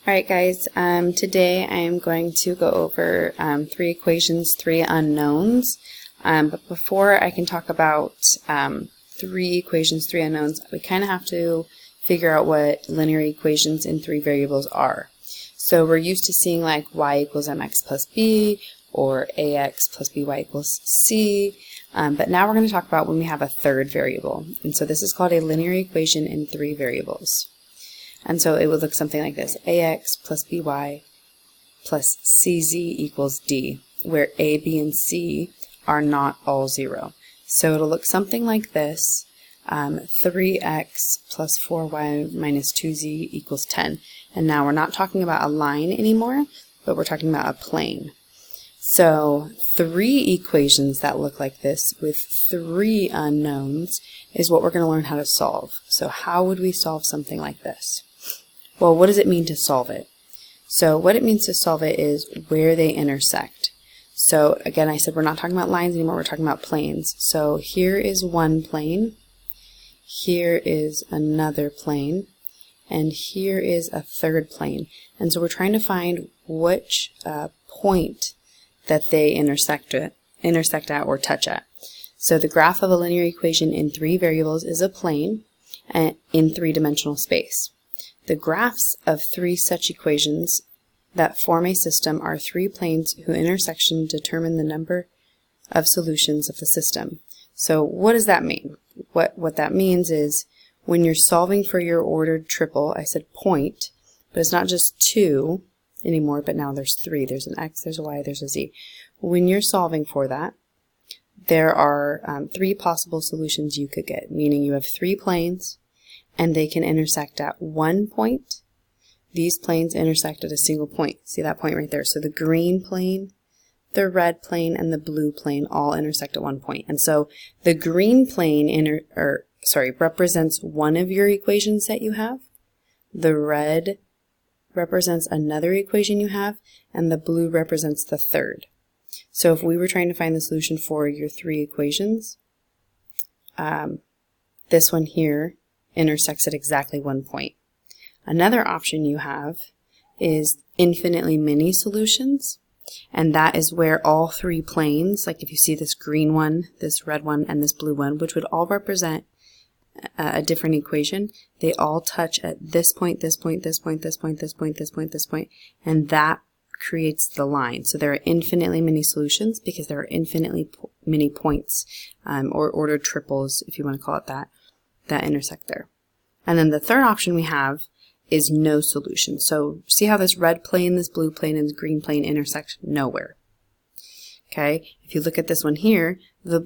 Alright guys, today I'm going to go over 3 equations, 3 unknowns. But before I can talk about 3 equations, 3 unknowns, we kind of have to figure out what linear equations in 3 variables are. So we're used to seeing like y equals mx plus b, or ax plus by equals c, but now we're going to talk about when we have a third variable. And so this is called a linear equation in 3 variables. And so it would look something like this: ax plus by plus cz equals d, where a, b, and c are not all 0. So it'll look something like this: 3x plus 4y minus 2z equals 10. And now we're not talking about a line anymore, but we're talking about a plane. So 3 equations that look like this with 3 unknowns is what we're going to learn how to solve. So how would we solve something like this? Well, what does it mean to solve it? So what it means to solve it is where they intersect. So again, I said we're not talking about lines anymore, we're talking about planes. So here is one plane, here is another plane, and here is a third plane. And so we're trying to find which point that they intersect at or touch at. So the graph of a linear equation in 3 variables is a plane in 3-dimensional space. The graphs of 3 such equations that form a system are 3 planes whose intersection determine the number of solutions of the system. So what does that mean? What that means is when you're solving for your ordered triple, I said point, but it's not just 2 anymore, but now there's 3. There's an x, there's a y, there's a z. When you're solving for that, there are 3 possible solutions you could get, meaning you have 3 planes, and they can intersect at one point. These planes intersect at a single point. See that point right there? So the green plane, the red plane, and the blue plane all intersect at one point. And so the green plane represents one of your equations that you have. The red represents another equation you have, and the blue represents the third. So if we were trying to find the solution for your 3 equations, this one here intersects at exactly one point. Another option you have is infinitely many solutions, and that is where all 3 planes, like if you see this green one, this red one, and this blue one, which would all represent a different equation, they all touch at this point, this point, this point, this point, this point, this point, this point, and that creates the line. So there are infinitely many solutions because there are infinitely many points, or ordered triples, if you want to call it that, that intersect there. And then the third option we have is no solution. So see how this red plane, this blue plane, and this green plane intersect nowhere. Okay, if you look at this one here, the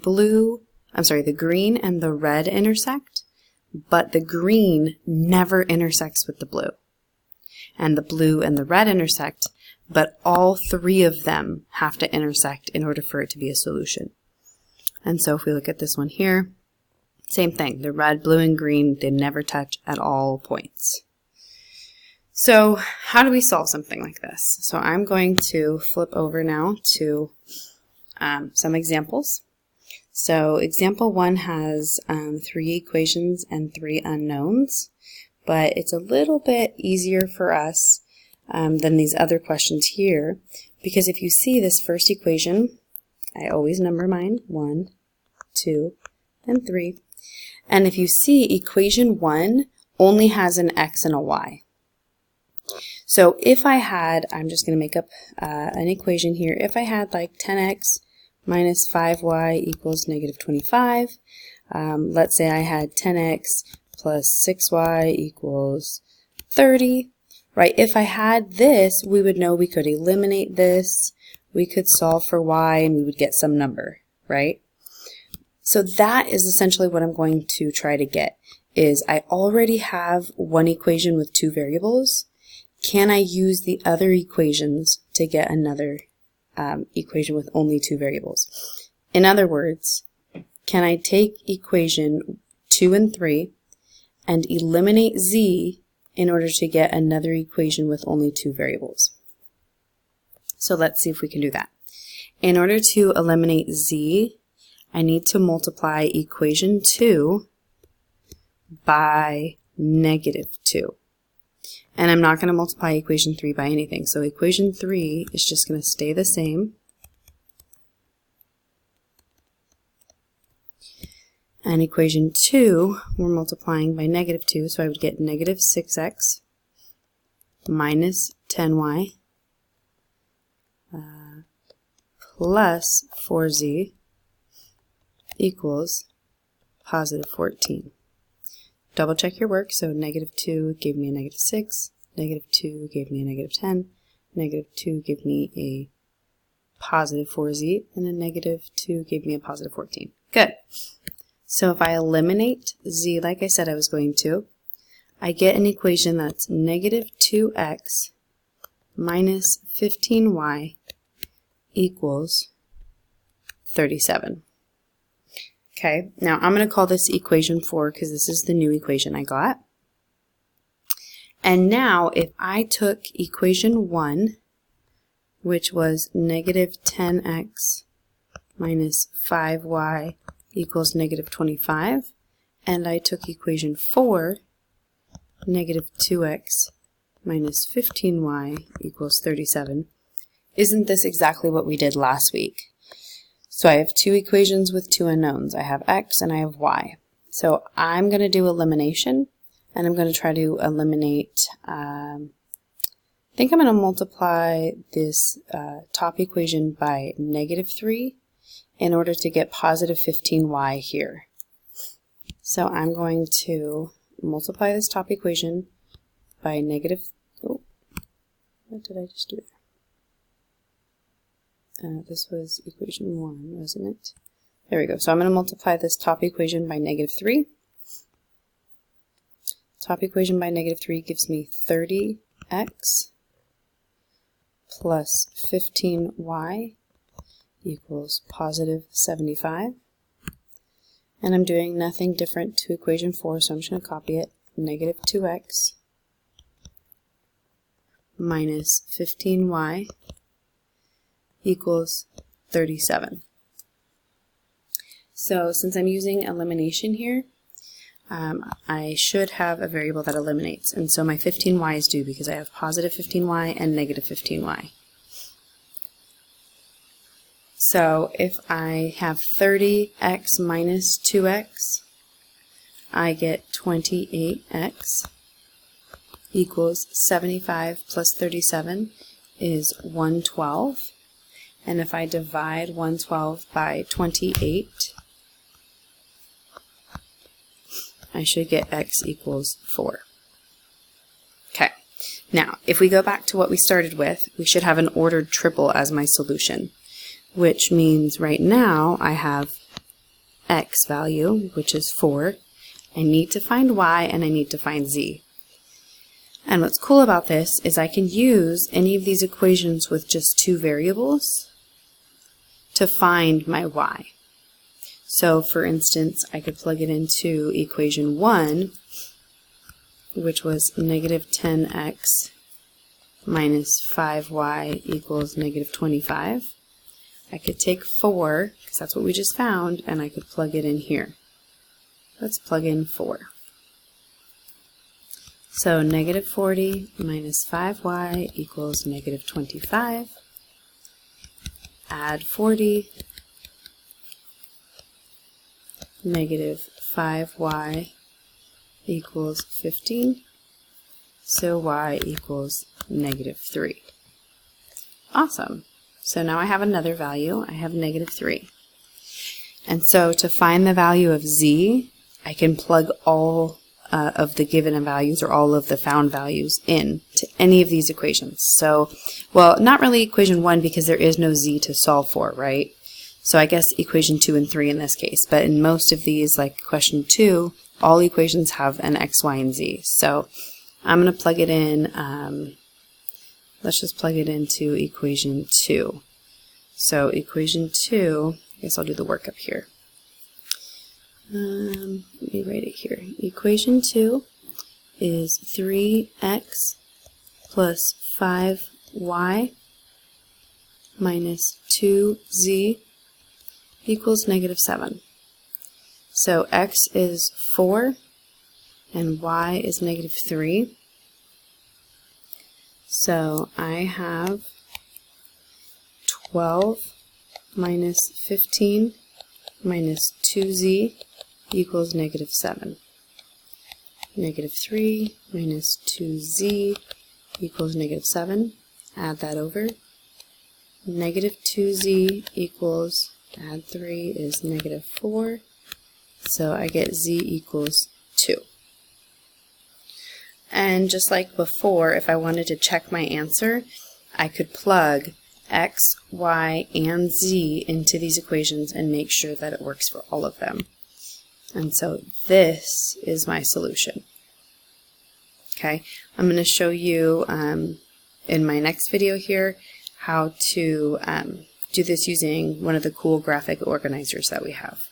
green and the red intersect, but the green never intersects with the blue. And the blue and the red intersect, but all 3 of them have to intersect in order for it to be a solution. And so if we look at this one here, same thing. The red, blue, and green, they never touch at all points. So how do we solve something like this? So I'm going to flip over now to some examples. So example 1 has 3 equations and 3 unknowns, but it's a little bit easier for us than these other questions here, because if you see this first equation, I always number mine 1, 2, and 3. And if you see, equation 1 only has an x and a y. So if I had, I'm just going to make up an equation here. If I had like 10x minus 5y equals negative 25, let's say I had 10x plus 6y equals 30, right? If I had this, we would know we could eliminate this, we could solve for y, and we would get some number, right? So that is essentially what I'm going to try to get, is I already have one equation with 2 variables. Can I use the other equations to get another equation with only 2 variables? In other words, can I take equation 2 and 3 and eliminate z in order to get another equation with only 2 variables? So let's see if we can do that. In order to eliminate z, I need to multiply equation 2 by negative 2. And I'm not going to multiply equation 3 by anything. So equation 3 is just going to stay the same. And equation 2, we're multiplying by negative 2, so I would get negative 6x minus 10y plus 4z equals positive 14. Double check your work, so negative 2 gave me a negative 6, negative 2 gave me a negative 10, negative 2 gave me a positive 4z, and a negative 2 gave me a positive 14. Good. So if I eliminate z like I said I was going to, I get an equation that's negative 2x minus 15y equals 37. Okay, now I'm going to call this equation 4 because this is the new equation I got. And now if I took equation 1, which was negative 10x minus 5y equals negative 25, and I took equation 4, negative 2x minus 15y equals 37, isn't this exactly what we did last week? So I have two equations with two unknowns. I have x and I have y. So I'm going to do elimination, and I'm going to try to eliminate, I think I'm going to multiply this top equation by negative 3 in order to get positive 15y here. So I'm going to multiply this top equation by negative, oh, what did I just do there? This was equation 1, wasn't it? There we go. So I'm going to multiply this top equation by negative 3. Top equation by negative 3 gives me 30x plus 15y equals positive 75. And I'm doing nothing different to equation 4, so I'm just going to copy it. Negative 2x minus 15y equals 37. So since I'm using elimination here, I should have a variable that eliminates. And so my 15y is due because I have positive 15y and negative 15y. So if I have 30x minus 2x, I get 28x equals 75 plus 37 is 112. And if I divide 112 by 28, I should get x equals 4. Okay, now if we go back to what we started with, we should have an ordered triple as my solution, which means right now I have x value, which is 4. I need to find y, and I need to find z. And what's cool about this is I can use any of these equations with just two variables to find my y. So for instance, I could plug it into equation 1, which was negative 10x minus 5y equals negative 25. I could take 4, because that's what we just found, and I could plug it in here. Let's plug in 4. So negative 40 minus 5y equals negative 25. Add 40. Negative 5y equals 15. So y equals negative 3. Awesome. So now I have another value. I have negative 3. And so to find the value of z, I can plug all of the given values or all of the found values in to any of these equations. So, well, not really equation 1 because there is no z to solve for, right? So I guess equation 2 and 3 in this case. But in most of these, like question 2, all equations have an x, y, and z. So I'm going to plug it in. Let's just plug it into equation 2. So equation 2, I guess I'll do the work up here. Let me write it here. Equation 2 is 3x plus 5y minus 2z equals negative 7. So x is 4 and y is negative 3. So I have 12 minus 15 minus 2z equals negative 7. Negative 3 minus 2z equals negative 7. Add that over. Negative 2z equals, add 3 is negative 4. So I get z equals 2. And just like before, if I wanted to check my answer, I could plug x, y, and z into these equations and make sure that it works for all of them. And so this is my solution. Okay, I'm going to show you in my next video here how to do this using one of the cool graphic organizers that we have.